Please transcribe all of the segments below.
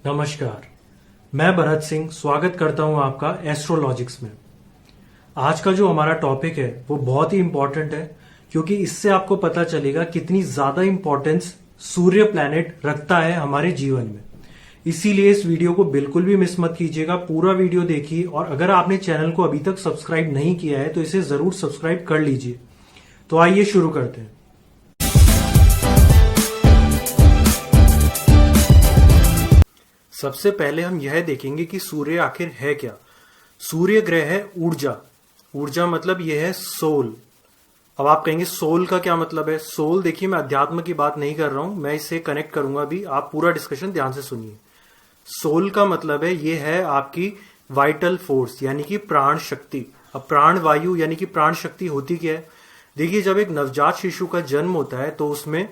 नमस्कार, मैं भरत सिंह स्वागत करता हूं आपका एस्ट्रोलॉजिक्स में। आज का जो हमारा टॉपिक है वो बहुत ही इंपॉर्टेंट है, क्योंकि इससे आपको पता चलेगा कितनी ज्यादा इंपॉर्टेंस सूर्य प्लैनेट रखता है हमारे जीवन में। इसीलिए इस वीडियो को बिल्कुल भी मिस मत कीजिएगा, पूरा वीडियो देखिए। और अगर आपने चैनल को अभी तक सब्सक्राइब नहीं किया है तो इसे जरूर सब्सक्राइब कर लीजिए। तो आइए शुरू करते हैं। सबसे पहले हम यह देखेंगे कि सूर्य आखिर है क्या। सूर्य ग्रह है ऊर्जा। ऊर्जा मतलब यह है सोल। अब आप कहेंगे सोल का क्या मतलब है। सोल, देखिए मैं अध्यात्म की बात नहीं कर रहा हूं, मैं इससे कनेक्ट करूंगा अभी, आप पूरा डिस्कशन ध्यान से सुनिए। सोल का मतलब है ये है आपकी वाइटल फोर्स, यानी कि प्राण शक्ति। अब प्राण वायु यानी कि प्राण शक्ति होती क्या है। देखिए, जब एक नवजात शिशु का जन्म होता है तो उसमें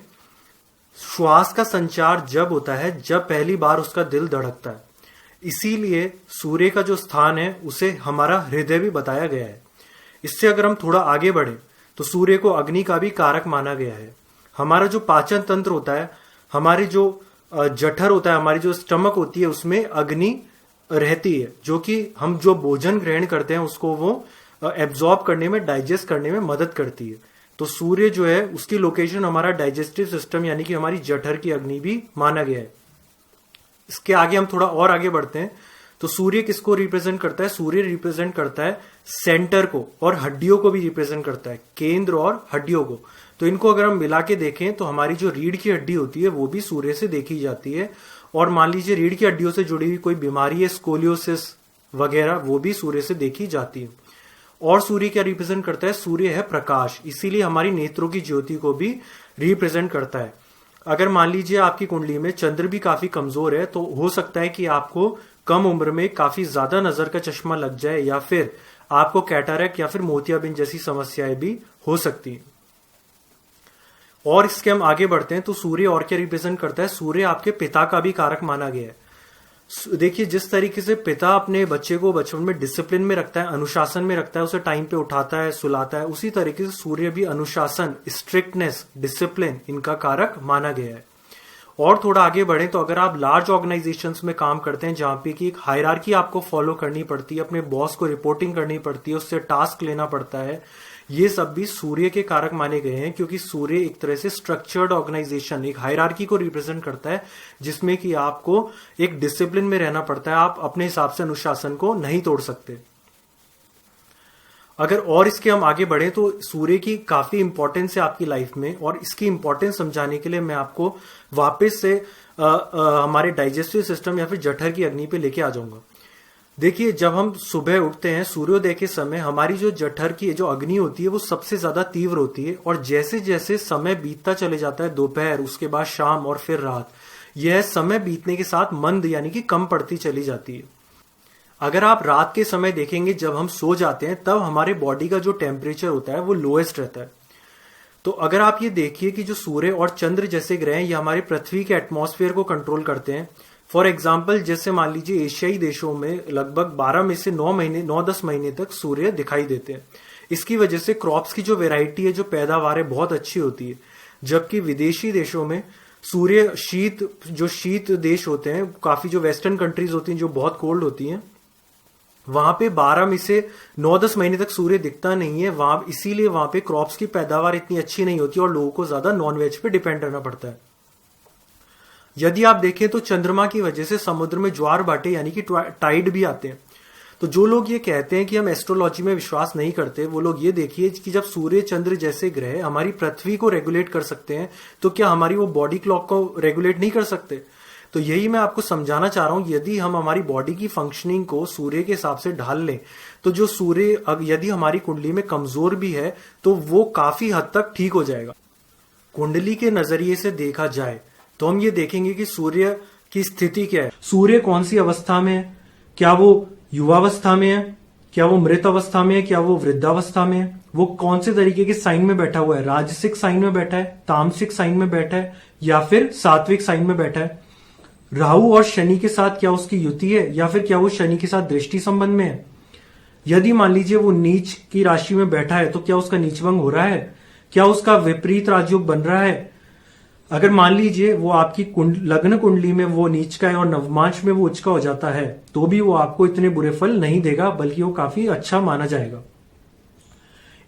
श्वास का संचार जब होता है जब पहली बार उसका दिल धड़कता है। इसीलिए सूर्य का जो स्थान है उसे हमारा हृदय भी बताया गया है। इससे अगर हम थोड़ा आगे बढ़े तो सूर्य को अग्नि का भी कारक माना गया है। हमारा जो पाचन तंत्र होता है, हमारी जो जठर होता है, हमारी जो स्टमक होती है, उसमें अग्नि रहती है, जो कि हम जो भोजन ग्रहण करते हैं उसको वो एब्जॉर्ब करने में, डाइजेस्ट करने में मदद करती है। तो सूर्य जो है उसकी लोकेशन हमारा डाइजेस्टिव सिस्टम यानी कि हमारी जठर की अग्नि भी माना गया है। इसके आगे हम थोड़ा और आगे बढ़ते हैं तो सूर्य किसको रिप्रेजेंट करता है। सूर्य रिप्रेजेंट करता है सेंटर को, और हड्डियों को भी रिप्रेजेंट करता है, केंद्र और हड्डियों को। तो इनको अगर हम मिला के देखें तो हमारी जो रीढ़ की हड्डी होती है वो भी सूर्य से देखी जाती है। और मान लीजिए रीढ़ की हड्डियों से जुड़ी हुई कोई बीमारी है, स्कोलियोसिस वगैरह, वो भी सूर्य से देखी जाती है। और सूर्य क्या रिप्रेजेंट करता है। सूर्य है प्रकाश, इसीलिए हमारी नेत्रों की ज्योति को भी रिप्रेजेंट करता है। अगर मान लीजिए आपकी कुंडली में चंद्र भी काफी कमजोर है तो हो सकता है कि आपको कम उम्र में काफी ज्यादा नजर का चश्मा लग जाए, या फिर आपको कैटरैक्ट या फिर मोतियाबिंद जैसी समस्याएं भी हो सकती हैं। और इसके हम आगे बढ़ते हैं तो सूर्य और क्या रिप्रेजेंट करता है। सूर्य आपके पिता का भी कारक माना गया है। देखिए, जिस तरीके से पिता अपने बच्चे को बचपन में डिसिप्लिन में रखता है, अनुशासन में रखता है, उसे टाइम पे उठाता है, सुलाता है, उसी तरीके से सूर्य भी अनुशासन, स्ट्रिक्टनेस, डिसिप्लिन, इनका कारक माना गया है। और थोड़ा आगे बढ़े तो अगर आप लार्ज ऑर्गेनाइजेशंस में काम करते हैं जहां पे कि एक हायरार्की आपको फॉलो करनी पड़ती है, अपने बॉस को रिपोर्टिंग करनी पड़ती है, उससे टास्क लेना पड़ता है, ये सब भी सूर्य के कारक माने गए हैं। क्योंकि सूर्य एक तरह से स्ट्रक्चर्ड ऑर्गेनाइजेशन, एक हायरार्की को रिप्रेजेंट करता है, जिसमें कि आपको एक डिसिप्लिन में रहना पड़ता है। आप अपने हिसाब से अनुशासन को नहीं तोड़ सकते। अगर और इसके हम आगे बढ़े तो सूर्य की काफी इंपॉर्टेंस है आपकी लाइफ में, और इसकी इंपॉर्टेंस समझाने के लिए मैं आपको वापस से हमारे डाइजेस्टिव सिस्टम या फिर जठर की अग्नि पे लेके आ जाऊंगा। देखिए, जब हम सुबह उठते हैं सूर्योदय के समय, हमारी जो जठर की जो अग्नि होती है वो सबसे ज्यादा तीव्र होती है। और जैसे जैसे समय बीतता चले जाता है, दोपहर, उसके बाद शाम और फिर रात, यह समय बीतने के साथ मंद यानी कि कम पड़ती चली जाती है। अगर आप रात के समय देखेंगे, जब हम सो जाते हैं तब हमारे बॉडी का जो टेम्परेचर होता है वो लोएस्ट रहता है। तो अगर आप ये देखिए कि जो सूर्य और चंद्र जैसे ग्रह हैं, ये हमारे पृथ्वी के एटमॉस्फेयर को कंट्रोल करते हैं। फॉर एग्जाम्पल, जैसे मान लीजिए एशियाई देशों में लगभग 12 में से 9-10 महीने तक सूर्य दिखाई देते हैं। इसकी वजह से क्रॉप्स की जो वेराइटी है, जो पैदावार है, बहुत अच्छी होती है। जबकि विदेशी देशों में सूर्य शीत देश होते हैं, काफी जो वेस्टर्न कंट्रीज होती हैं जो बहुत कोल्ड होती हैं, वहां पे 12 में से 9-10 महीने तक सूर्य दिखता नहीं है वहां। इसीलिए वहां पे क्रॉप्स की पैदावार इतनी अच्छी नहीं होती और लोगों को ज्यादा नॉनवेज पे डिपेंड रहना पड़ता है। यदि आप देखें तो चंद्रमा की वजह से समुद्र में ज्वार भाटे यानी कि टाइड भी आते हैं। तो जो लोग ये कहते हैं कि हम एस्ट्रोलॉजी में विश्वास नहीं करते, वो लोग ये देखिए कि जब सूर्य चंद्र जैसे ग्रह हमारी पृथ्वी को रेगुलेट कर सकते हैं तो क्या हमारी वो बॉडी क्लॉक को रेगुलेट नहीं कर सकते। तो यही मैं आपको समझाना चाह रहा हूं। यदि हम हमारी बॉडी की फंक्शनिंग को सूर्य के हिसाब से ढाल लें तो जो सूर्य यदि हमारी कुंडली में कमजोर भी है तो वो काफी हद तक ठीक हो जाएगा। कुंडली के नजरिए से देखा जाए तो हम ये देखेंगे कि सूर्य की स्थिति क्या है। सूर्य कौन सी अवस्था में है, क्या वो युवावस्था में है, क्या वो मृत अवस्था में है, क्या वो वृद्धावस्था में है, वो कौन से तरीके के साइन में बैठा हुआ है, राजसिक साइन में बैठा है, तामसिक साइन में बैठा है, या फिर सात्विक साइन में बैठा है। राहु और शनि के साथ क्या उसकी युति है, या फिर क्या वो शनि के साथ दृष्टि संबंध में है। यदि मान लीजिए वो नीच की राशि में बैठा है तो क्या उसका नीचभंग हो रहा है, क्या उसका विपरीत राजयोग बन रहा है। अगर मान लीजिए वो आपकी लग्न कुंडली में वो नीच का है और नवमांश में वो उच्च का हो जाता है, तो भी वो आपको इतने बुरे फल नहीं देगा, बल्कि वो काफी अच्छा माना जाएगा।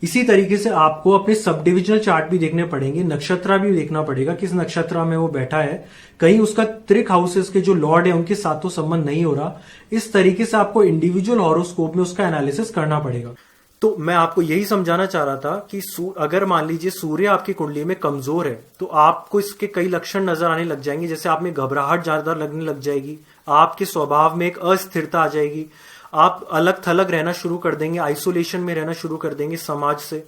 इसी तरीके से आपको अपने सब डिविजनल चार्ट भी देखने पड़ेंगे, नक्षत्र भी देखना पड़ेगा किस नक्षत्र में वो बैठा है, कहीं उसका त्रिक हाउसेस के जो लॉर्ड है उनके साथ तो संबंध नहीं हो रहा। इस तरीके से आपको इंडिविजुअल हॉरोस्कोप में उसका एनालिसिस करना पड़ेगा। तो मैं आपको यही समझाना चाह रहा था कि अगर मान लीजिए सूर्य आपकी कुंडली में कमजोर है तो आपको इसके कई लक्षण नजर आने लग जाएंगे, जैसे आप में घबराहट ज्यादा लगने लग जाएगी, आपके स्वभाव में एक अस्थिरता आ जाएगी, आप अलग थलग रहना शुरू कर देंगे, आइसोलेशन में रहना शुरू कर देंगे समाज से।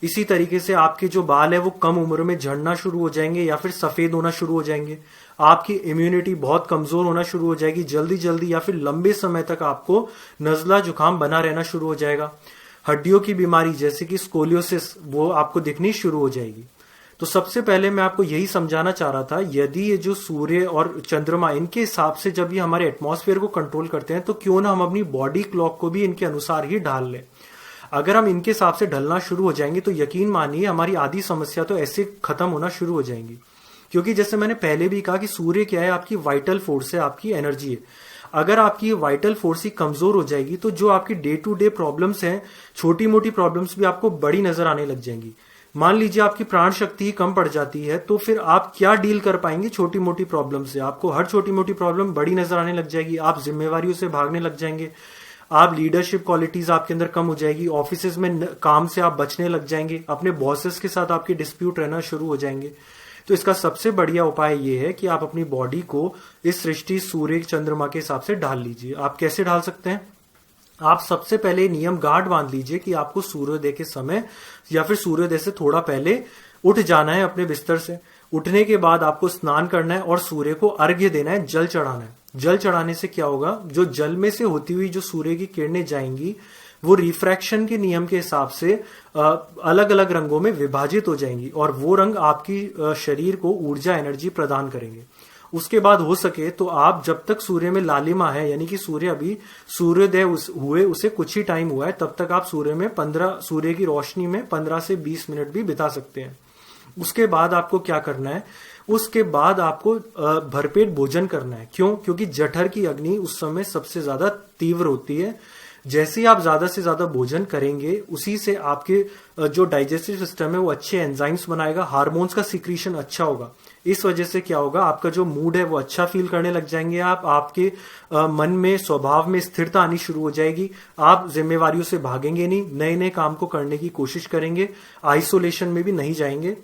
इसी तरीके से आपके जो बाल है वो कम उम्र में झड़ना शुरू हो जाएंगे या फिर सफेद होना शुरू हो जाएंगे। आपकी इम्यूनिटी बहुत कमजोर होना शुरू हो जाएगी, जल्दी जल्दी या फिर लंबे समय तक आपको नजला जुकाम बना रहना शुरू हो जाएगा। हड्डियों की बीमारी जैसे कि स्कोलियोसिस वो आपको दिखनी शुरू हो जाएगी। तो सबसे पहले मैं आपको यही समझाना चाह रहा था, यदि ये जो सूर्य और चंद्रमा इनके हिसाब से जब ये हमारे एटमॉस्फेयर को कंट्रोल करते हैं, तो क्यों ना हम अपनी बॉडी क्लॉक को भी इनके अनुसार ही ढाल लें। अगर हम इनके हिसाब से ढलना शुरू हो जाएंगे तो यकीन मानिए हमारी आधी समस्या तो ऐसे खत्म होना शुरू हो जाएंगी। क्योंकि जैसे मैंने पहले भी कहा कि सूर्य क्या है, आपकी वाइटल फोर्स है, आपकी एनर्जी है। अगर आपकी वाइटल फोर्स ही कमजोर हो जाएगी तो जो आपकी डे टू डे प्रॉब्लम्स हैं, छोटी मोटी प्रॉब्लम्स भी आपको बड़ी नजर आने लग जाएंगी। मान लीजिए आपकी प्राण शक्ति ही कम पड़ जाती है, तो फिर आप क्या डील कर पाएंगे छोटी मोटी प्रॉब्लम से। आपको हर छोटी मोटी प्रॉब्लम बड़ी नजर आने लग जाएगी, आप जिम्मेवारियों से भागने लग जाएंगे, आप लीडरशिप क्वालिटीज आपके अंदर कम हो जाएगी, ऑफिस में काम से आप बचने लग जाएंगे, अपने बॉसेस के साथ आपके डिस्प्यूट रहना शुरू हो जाएंगे। तो इसका सबसे बढ़िया उपाय ये है कि आप अपनी बॉडी को इस सृष्टि सूर्य चंद्रमा के हिसाब से ढाल लीजिए। आप कैसे ढाल सकते हैं? आप सबसे पहले नियम गार्ड बांध लीजिए कि आपको सूर्योदय के समय या फिर सूर्योदय से थोड़ा पहले उठ जाना है अपने बिस्तर से। उठने के बाद आपको स्नान करना है और सूर्य को अर्घ्य देना है, जल चढ़ाना है। जल चढ़ाने से क्या होगा, जो जल में से होती हुई जो सूर्य की किरणें जाएंगी वो रिफ्रैक्शन के नियम के हिसाब से अलग अलग रंगों में विभाजित हो जाएंगी और वो रंग आपकी शरीर को ऊर्जा एनर्जी प्रदान करेंगे। उसके बाद हो सके तो आप जब तक सूर्य में लालिमा है, यानी कि सूर्य अभी सूर्योदय हुए उसे कुछ ही टाइम हुआ है, तब तक आप सूर्य की रोशनी में 15 से 20 मिनट भी बिता सकते हैं। उसके बाद आपको क्या करना है, उसके बाद आपको भरपेट भोजन करना है। क्यों? क्योंकि जठर की अग्नि उस समय सबसे ज्यादा तीव्र होती है। जैसे ही आप ज्यादा से ज्यादा भोजन करेंगे उसी से आपके जो डाइजेस्टिव सिस्टम है वो अच्छे एंजाइम्स बनाएगा, हार्मोन्स का सिक्रीशन अच्छा होगा। इस वजह से क्या होगा, आपका जो मूड है वो अच्छा फील करने लग जाएंगे, आपके मन में स्वभाव में स्थिरता आनी शुरू हो जाएगी, आप जिम्मेवारियों से भागेंगे नहीं, नए नए काम को करने की कोशिश करेंगे, आइसोलेशन में भी नहीं जाएंगे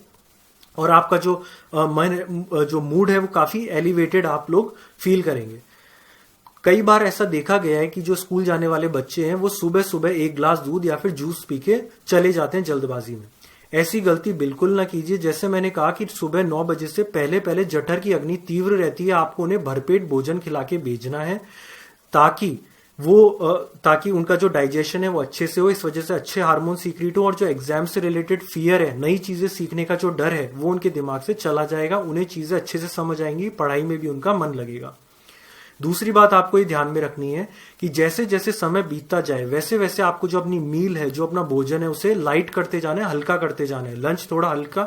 और आपका जो मूड है वो काफी एलिवेटेड आप लोग फील करेंगे। कई बार ऐसा देखा गया है कि जो स्कूल जाने वाले बच्चे हैं वो सुबह सुबह एक ग्लास दूध या फिर जूस पी के चले जाते हैं जल्दबाजी में। ऐसी गलती बिल्कुल ना कीजिए। जैसे मैंने कहा कि सुबह 9 बजे से पहले पहले जठर की अग्नि तीव्र रहती है, आपको उन्हें भरपेट भोजन खिला के भेजना है ताकि उनका जो डाइजेशन है वो अच्छे से हो, इस वजह से अच्छे हार्मोन सीक्रेट हो और जो एग्जाम से रिलेटेड फियर है, नई चीजें सीखने का जो डर है वो उनके दिमाग से चला जाएगा, उन्हें चीजें अच्छे से समझ आएंगी, पढ़ाई में भी उनका मन लगेगा। दूसरी बात आपको ये ध्यान में रखनी है कि जैसे जैसे समय बीतता जाए वैसे वैसे आपको जो अपनी मील है, जो अपना भोजन है, उसे लाइट करते जाना है, हल्का करते जाना है। लंच थोड़ा हल्का,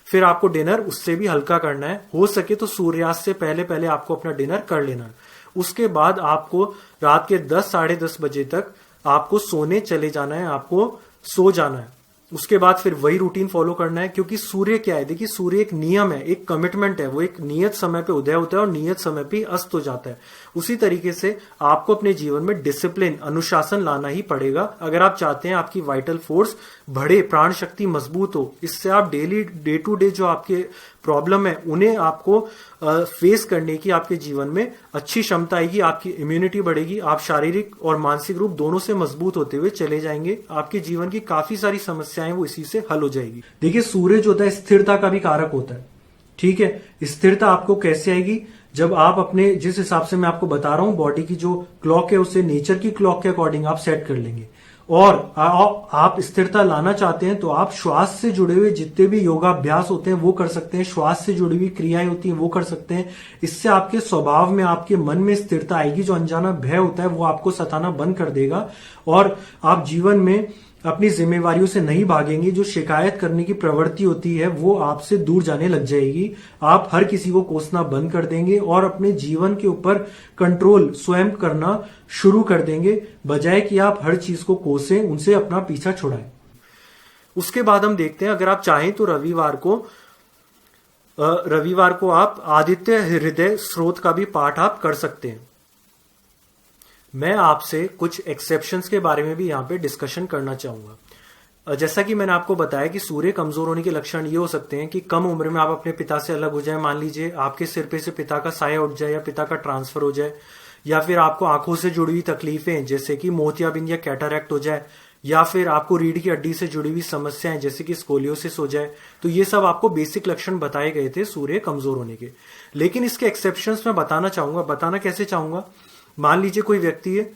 फिर आपको डिनर उससे भी हल्का करना है। हो सके तो सूर्यास्त से पहले पहले आपको अपना डिनर कर लेना है। उसके बाद आपको रात के 10 साढ़े 10 बजे तक आपको सोने चले जाना है, आपको सो जाना है। उसके बाद फिर वही रूटीन फॉलो करना है, क्योंकि सूर्य क्या है, देखिए सूर्य एक नियम है, एक कमिटमेंट है, वो एक नियत समय पे उदय होता है और नियत समय पे अस्त हो जाता है। उसी तरीके से आपको अपने जीवन में डिसिप्लिन, अनुशासन लाना ही पड़ेगा अगर आप चाहते हैं आपकी वाइटल फोर्स बढ़े, प्राण शक्ति मजबूत हो। इससे आप डेली डे टू डे जो आपके प्रॉब्लम है उन्हें आपको फेस करने की आपके जीवन में अच्छी क्षमता आएगी, आपकी इम्यूनिटी बढ़ेगी, आप शारीरिक और मानसिक रूप दोनों से मजबूत होते हुए चले जाएंगे। आपके जीवन की काफी सारी समस्याएं वो इसी से हल हो जाएगी। देखिए सूर्य जो होता है स्थिरता का भी कारक होता है, ठीक है। स्थिरता आपको कैसे आएगी, जब आप अपने जिस हिसाब से मैं आपको बता रहा हूं बॉडी की जो क्लॉक है उसे नेचर की क्लॉक के अकॉर्डिंग आप सेट कर लेंगे। और आप स्थिरता लाना चाहते हैं तो आप श्वास से जुड़े हुए जितने भी योगाभ्यास होते हैं वो कर सकते हैं, श्वास से जुड़ी हुई क्रियाएं होती हैं वो कर सकते हैं। इससे आपके स्वभाव में, आपके मन में स्थिरता आएगी, जो अनजाना भय होता है वो आपको सताना बंद कर देगा और आप जीवन में अपनी जिम्मेवारियों से नहीं भागेंगे, जो शिकायत करने की प्रवृत्ति होती है वो आपसे दूर जाने लग जाएगी। आप हर किसी को कोसना बंद कर देंगे और अपने जीवन के ऊपर कंट्रोल स्वयं करना शुरू कर देंगे, बजाय कि आप हर चीज को कोसें, उनसे अपना पीछा छुड़ाएं। उसके बाद हम देखते हैं, अगर आप चाहें तो रविवार को आप आदित्य हृदय स्रोत का भी पाठ आप कर सकते हैं। मैं आपसे कुछ एक्सेप्शंस के बारे में भी यहाँ पे डिस्कशन करना चाहूंगा। जैसा कि मैंने आपको बताया कि सूर्य कमजोर होने के लक्षण ये हो सकते हैं कि कम उम्र में आप अपने पिता से अलग हो जाए। मान लीजिए आपके सिर पे से पिता का साया उठ जाए या पिता का ट्रांसफर हो जाए, या फिर आपको आंखों से जुड़ी हुई तकलीफें जैसे कि मोतियाबिंद या कैटरैक्ट हो जाए, या फिर आपको रीढ़ की हड्डी से जुड़ी हुई समस्याएं जैसे कि स्कोलियोसिस हो जाए। तो ये सब आपको बेसिक लक्षण बताए गए थे सूर्य कमजोर होने के। लेकिन इसके एक्सेप्शंस मैं बताना कैसे चाहूंगा। मान लीजिए कोई व्यक्ति है,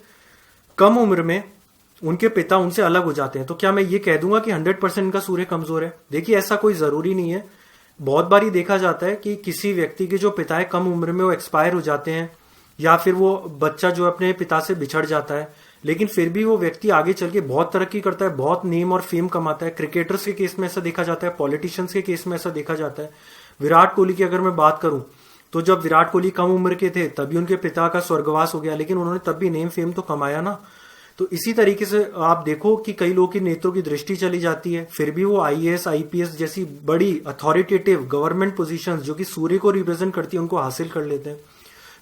कम उम्र में उनके पिता उनसे अलग हो जाते हैं, तो क्या मैं ये कह दूंगा कि 100% इनका सूर्य कमजोर है? देखिए, ऐसा कोई जरूरी नहीं है। बहुत बारी देखा जाता है कि किसी व्यक्ति के जो पिता है कम उम्र में वो एक्सपायर हो जाते हैं, या फिर वो बच्चा जो अपने पिता से बिछड़ जाता है, लेकिन फिर भी वो व्यक्ति आगे चल के बहुत तरक्की करता है, बहुत नेम और फेम कमाता है। क्रिकेटर्स के केस में ऐसा देखा जाता है, पॉलिटिशियंस के केस में ऐसा देखा जाता है। विराट कोहली की अगर मैं बात करूं, तो जब विराट कोहली कम उम्र के थे तभी उनके पिता का स्वर्गवास हो गया, लेकिन उन्होंने तब भी नेम फेम तो कमाया ना। तो इसी तरीके से आप देखो कि कई लोगों की नेत्रों की दृष्टि चली जाती है, फिर भी वो आईएएस आईपीएस जैसी बड़ी अथॉरिटेटिव गवर्नमेंट पोजीशंस जो कि सूर्य को रिप्रेजेंट करती है उनको हासिल कर लेते हैं।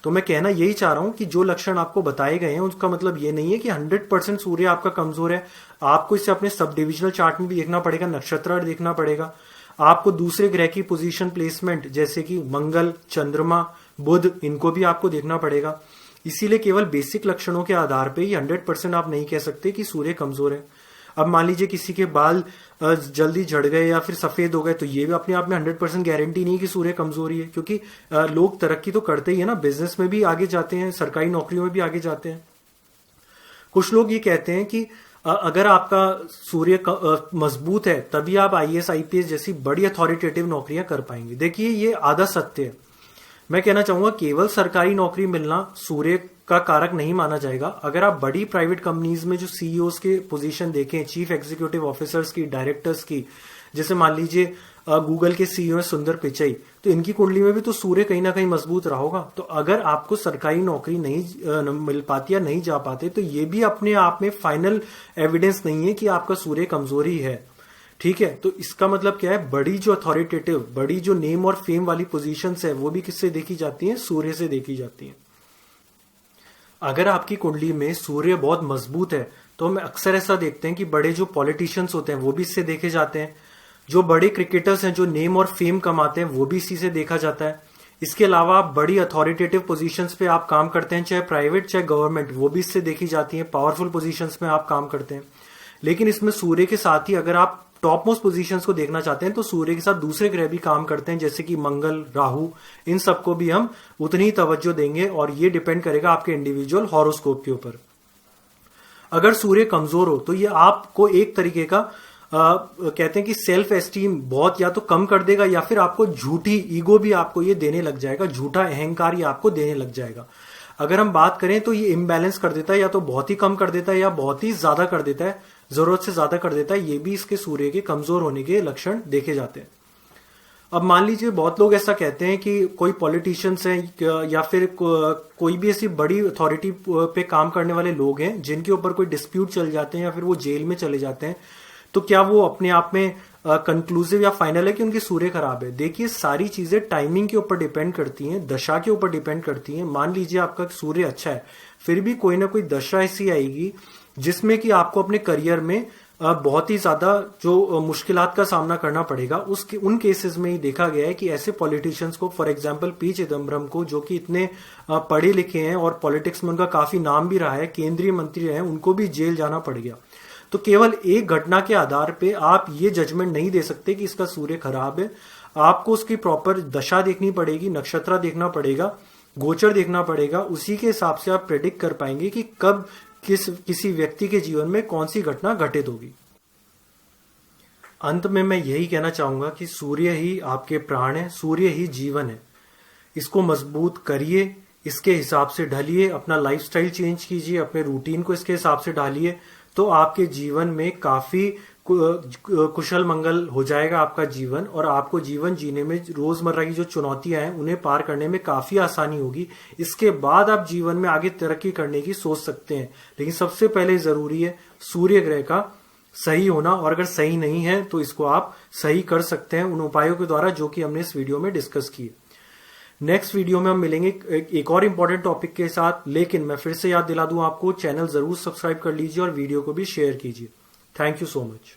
तो मैं कहना यही चाह रहा हूं कि जो लक्षण आपको बताए गए हैं उसका मतलब ये नहीं है कि 100% सूर्य आपका कमजोर है। आपको इसे अपने सब डिविजनल चार्ट में भी देखना पड़ेगा, नक्षत्र देखना पड़ेगा, आपको दूसरे ग्रह की पोजीशन प्लेसमेंट जैसे कि मंगल, चंद्रमा, बुध, इनको भी आपको देखना पड़ेगा। इसीलिए केवल बेसिक लक्षणों के आधार पे ही 100% आप नहीं कह सकते कि सूर्य कमजोर है। अब मान लीजिए किसी के बाल जल्दी झड़ गए या फिर सफेद हो गए, तो ये भी अपने आप में 100% गारंटी नहीं कि सूर्य कमजोरी है, क्योंकि लोग तरक्की तो करते ही है ना, बिजनेस में भी आगे जाते हैं, सरकारी नौकरियों में भी आगे जाते हैं। कुछ लोग ये कहते हैं कि अगर आपका सूर्य मजबूत है तभी आप आईएएस आईपीएस जैसी बड़ी अथॉरिटेटिव नौकरियां कर पाएंगे। देखिए, ये आधा सत्य है। मैं कहना चाहूंगा केवल सरकारी नौकरी मिलना सूर्य का कारक नहीं माना जाएगा। अगर आप बड़ी प्राइवेट कंपनीज में जो सीईओज के पोजीशन देखें, चीफ एग्जीक्यूटिव ऑफिसर्स की, डायरेक्टर्स की, जैसे मान लीजिए गूगल के सीईओ है सुंदर पिचाई, तो इनकी कुंडली में भी तो सूर्य कहीं ना कहीं मजबूत रहा होगा। तो अगर आपको सरकारी नौकरी नहीं मिल पाती या नहीं जा पाते, तो ये भी अपने आप में फाइनल एविडेंस नहीं है कि आपका सूर्य कमजोरी है। ठीक है, तो इसका मतलब क्या है, बड़ी जो अथॉरिटेटिव, बड़ी जो नेम और फेम वाली पोजीशंस है वो भी किससे देखी जाती हैं? सूर्य से देखी जाती हैं। अगर आपकी कुंडली में सूर्य बहुत मजबूत है तो हम अक्सर ऐसा देखते हैं कि बड़े जो पॉलिटिशियंस होते हैं वो भी इससे देखे जाते हैं, जो बड़े क्रिकेटर्स हैं जो नेम और फेम कमाते हैं वो भी इसी से देखा जाता है। इसके अलावा आप बड़ी अथॉरिटेटिव पोजीशंस पे आप काम करते हैं, चाहे प्राइवेट चाहे गवर्नमेंट, वो भी इससे देखी जाती है। पावरफुल पोजीशंस में आप काम करते हैं। लेकिन इसमें सूर्य के साथ ही अगर आप टॉप मोस्ट पोजीशंस को देखना चाहते हैं तो सूर्य के साथ दूसरे ग्रह भी काम करते हैं, जैसे कि मंगल, राहु, इन सबको भी हम उतनी ही तवज्जो देंगे और ये डिपेंड करेगा आपके इंडिविजुअल हॉरोस्कोप के ऊपर। अगर सूर्य कमजोर हो तो ये आपको एक तरीके का कहते हैं कि सेल्फ एस्टीम बहुत या तो कम कर देगा, या फिर आपको झूठी ईगो भी आपको ये देने लग जाएगा, झूठा अहंकार ये आपको देने लग जाएगा। अगर हम बात करें तो ये इम्बैलेंस कर देता है, या तो बहुत ही कम कर देता है या बहुत ही ज्यादा कर देता है, जरूरत से ज्यादा कर देता है। ये भी इसके सूर्य के कमजोर होने के लक्षण देखे जाते हैं। अब मान लीजिए बहुत लोग ऐसा कहते हैं कि कोई पॉलिटिशियंस हैं या फिर कोई भी ऐसी बड़ी अथॉरिटी पे काम करने वाले लोग हैं जिनके ऊपर कोई डिस्प्यूट चल जाते हैं या फिर वो जेल में चले जाते हैं, तो क्या वो अपने आप में कंक्लूसिव या फाइनल है कि उनकी सूर्य खराब है? देखिए, सारी चीजें टाइमिंग के ऊपर डिपेंड करती हैं, दशा के ऊपर डिपेंड करती हैं। मान लीजिए आपका सूर्य अच्छा है, फिर भी कोई ना कोई दशा ऐसी आएगी जिसमें कि आपको अपने करियर में बहुत ही ज्यादा जो मुश्किलात का सामना करना पड़ेगा। उन केसेस में ही देखा गया है कि ऐसे पॉलिटिशियंस को, फॉर एग्जांपल पी चिदम्बरम को, जो कि इतने पढ़े लिखे हैं और पॉलिटिक्स में उनका काफी नाम भी रहा है, केंद्रीय मंत्री रहे हैं, उनको भी जेल जाना पड़ गया। तो केवल एक घटना के आधार पे आप ये जजमेंट नहीं दे सकते कि इसका सूर्य खराब है। आपको उसकी प्रॉपर दशा देखनी पड़ेगी, नक्षत्र देखना पड़ेगा, गोचर देखना पड़ेगा। उसी के हिसाब से आप प्रेडिक्ट कर पाएंगे कि कब किसी व्यक्ति के जीवन में कौन सी घटना घटित होगी। अंत में मैं यही कहना चाहूंगा कि सूर्य ही आपके प्राण है, सूर्य ही जीवन है। इसको मजबूत करिए, इसके हिसाब से ढलिए, अपना लाइफस्टाइल चेंज कीजिए, अपने रूटीन को इसके हिसाब से डालिए, तो आपके जीवन में काफी कुशल मंगल हो जाएगा आपका जीवन, और आपको जीवन जीने में रोजमर्रा की जो चुनौतियां हैं उन्हें पार करने में काफी आसानी होगी। इसके बाद आप जीवन में आगे तरक्की करने की सोच सकते हैं, लेकिन सबसे पहले जरूरी है सूर्य ग्रह का सही होना, और अगर सही नहीं है तो इसको आप सही कर सकते हैं उन उपायों के द्वारा जो कि हमने इस वीडियो में डिस्कस किए। नेक्स्ट वीडियो में हम मिलेंगे एक और इंपॉर्टेंट टॉपिक के साथ, लेकिन मैं फिर से याद दिला दूं आपको, चैनल जरूर सब्सक्राइब कर लीजिए और वीडियो को भी शेयर कीजिए। Thank you so much.